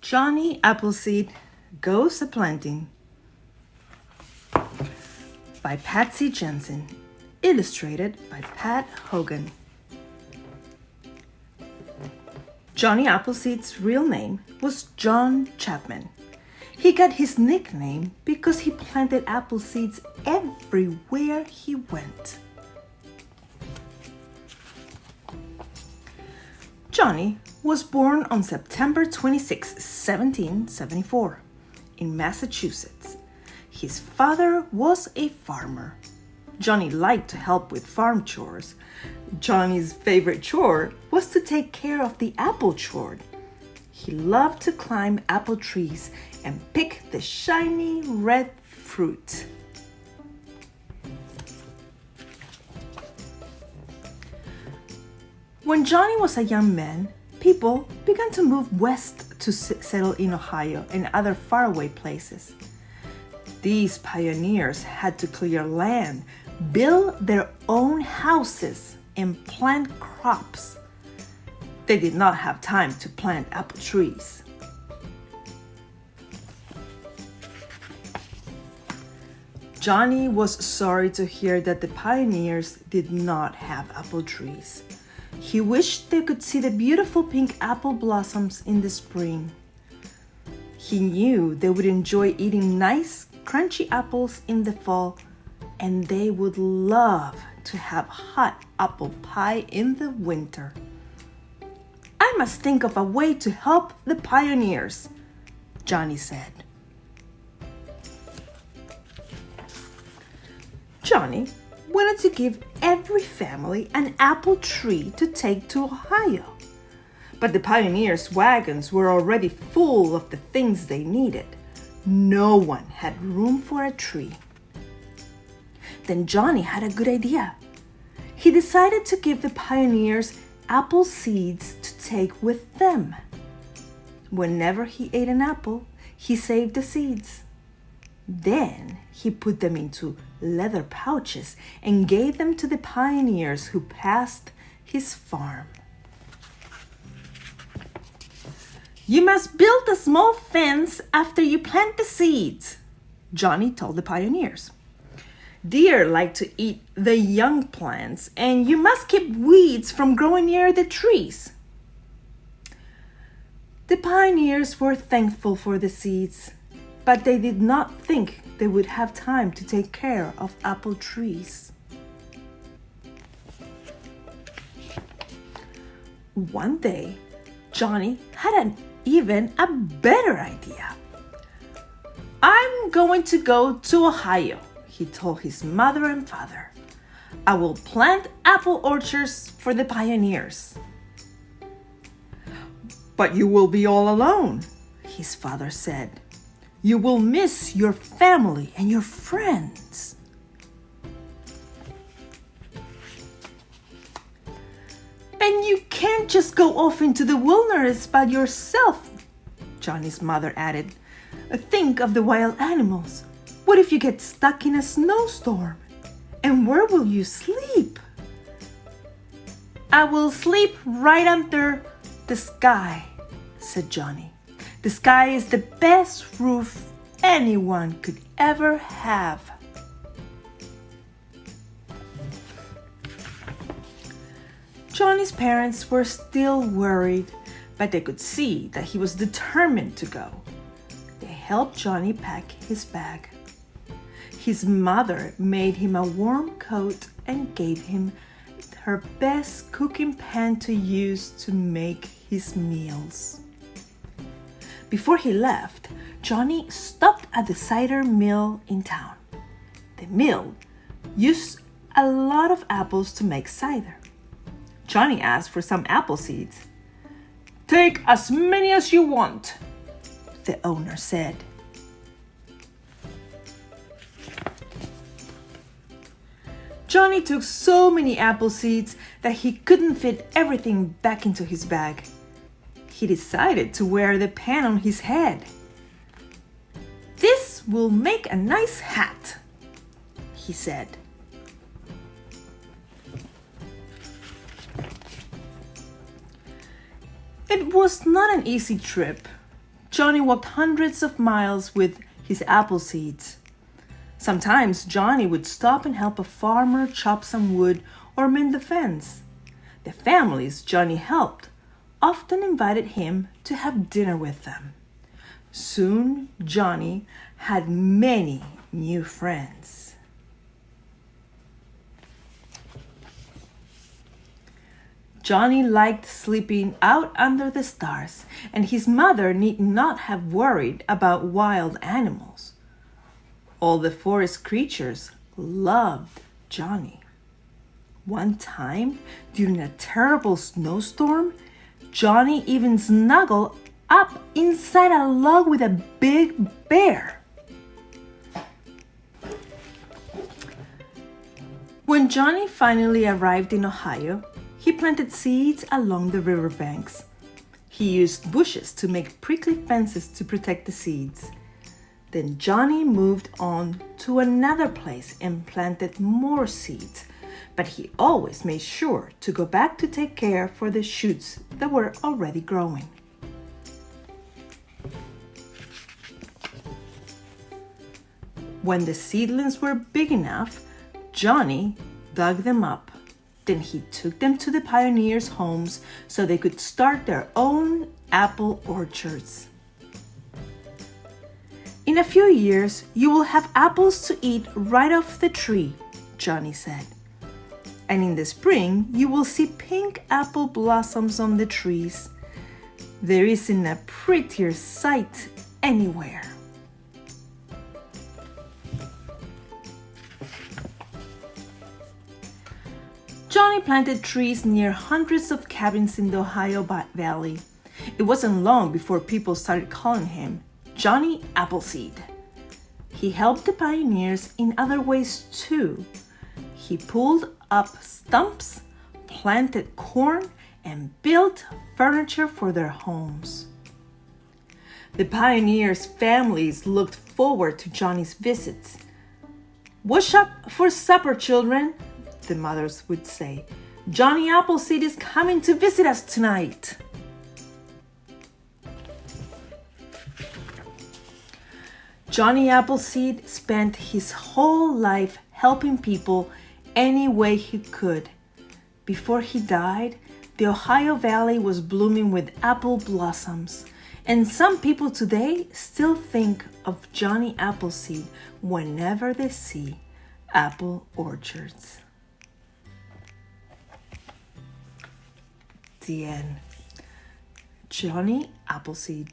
Johnny Appleseed Goes A-Planting by Patsy Jensen, illustrated by Pat Hogan. Johnny Appleseed's real name was John Chapman. He got his nickname because he planted apple seeds everywhere he went. Johnny was born on September 26, 1774, in Massachusetts. His father was a farmer. Johnny liked to help with farm chores. Johnny's favorite chore was to take care of the apple orchard. He loved to climb apple trees and pick the shiny red fruit. When Johnny was a young man, people began to move west to settle in Ohio and other faraway places. These pioneers had to clear land, build their own houses, and plant crops. They did not have time to plant apple trees. Johnny was sorry to hear that the pioneers did not have apple trees. He wished they could see the beautiful pink apple blossoms in the spring. He knew they would enjoy eating nice, crunchy apples in the fall, and they would love to have hot apple pie in the winter. "I must think of a way to help the pioneers," Johnny said. Johnny wanted to give every family an apple tree to take to Ohio. But the pioneers' wagons were already full of the things they needed. No one had room for a tree. Then Johnny had a good idea. He decided to give the pioneers apple seeds to take with them. Whenever he ate an apple, he saved the seeds. Then he put them into leather pouches and gave them to the pioneers who passed his farm. "You must build a small fence after you plant the seeds," Johnny told the pioneers. "Deer like to eat the young plants, and you must keep weeds from growing near the trees." The pioneers were thankful for the seeds, but they did not think they would have time to take care of apple trees. One day, Johnny had even a better idea. "I'm going to go to Ohio," he told his mother and father. "I will plant apple orchards for the pioneers." "But you will be all alone," his father said. "You will miss your family and your friends." "And you can't just go off into the wilderness by yourself," Johnny's mother added. "Think of the wild animals. What if you get stuck in a snowstorm? And where will you sleep?" "I will sleep right under the sky," said Johnny. "The sky is the best roof anyone could ever have." Johnny's parents were still worried, but they could see that he was determined to go. They helped Johnny pack his bag. His mother made him a warm coat and gave him her best cooking pan to use to make his meals. Before he left, Johnny stopped at the cider mill in town. The mill used a lot of apples to make cider. Johnny asked for some apple seeds. "Take as many as you want," the owner said. Johnny took so many apple seeds that he couldn't fit everything back into his bag. He decided to wear the pan on his head. "This will make a nice hat," he said. It was not an easy trip, Johnny walked hundreds of miles with his apple seeds. Sometimes Johnny would stop and help a farmer chop some wood or mend the fence. The families Johnny helped often invited him to have dinner with them. Soon Johnny had many new friends. Johnny liked sleeping out under the stars, and his mother need not have worried about wild animals. All the forest creatures loved Johnny. One time, during a terrible snowstorm, Johnny even snuggled up inside a log with a big bear. When Johnny finally arrived in Ohio, he planted seeds along the riverbanks. He used bushes to make prickly fences to protect the seeds. Then Johnny moved on to another place and planted more seeds, but he always made sure to go back to take care for the shoots that were already growing. When the seedlings were big enough, Johnny dug them up. Then he took them to the pioneers' homes so they could start their own apple orchards. In a few years, you will have apples to eat right off the tree, Johnny said. And in the spring, you will see pink apple blossoms on the trees. There isn't a prettier sight anywhere. Johnny planted trees near hundreds of cabins in the Ohio Valley. It wasn't long before people started calling him Johnny Appleseed. He helped the pioneers in other ways too. He pulled up stumps, planted corn, and built furniture for their homes. The pioneers' families looked forward to Johnny's visits. "What's up for supper, children?" the mothers would say. "Johnny Appleseed is coming to visit us tonight." Johnny Appleseed spent his whole life helping people any way he could. Before he died, the Ohio Valley was blooming with apple blossoms, and some people today still think of Johnny Appleseed whenever they see apple orchards. The end. Johnny Appleseed.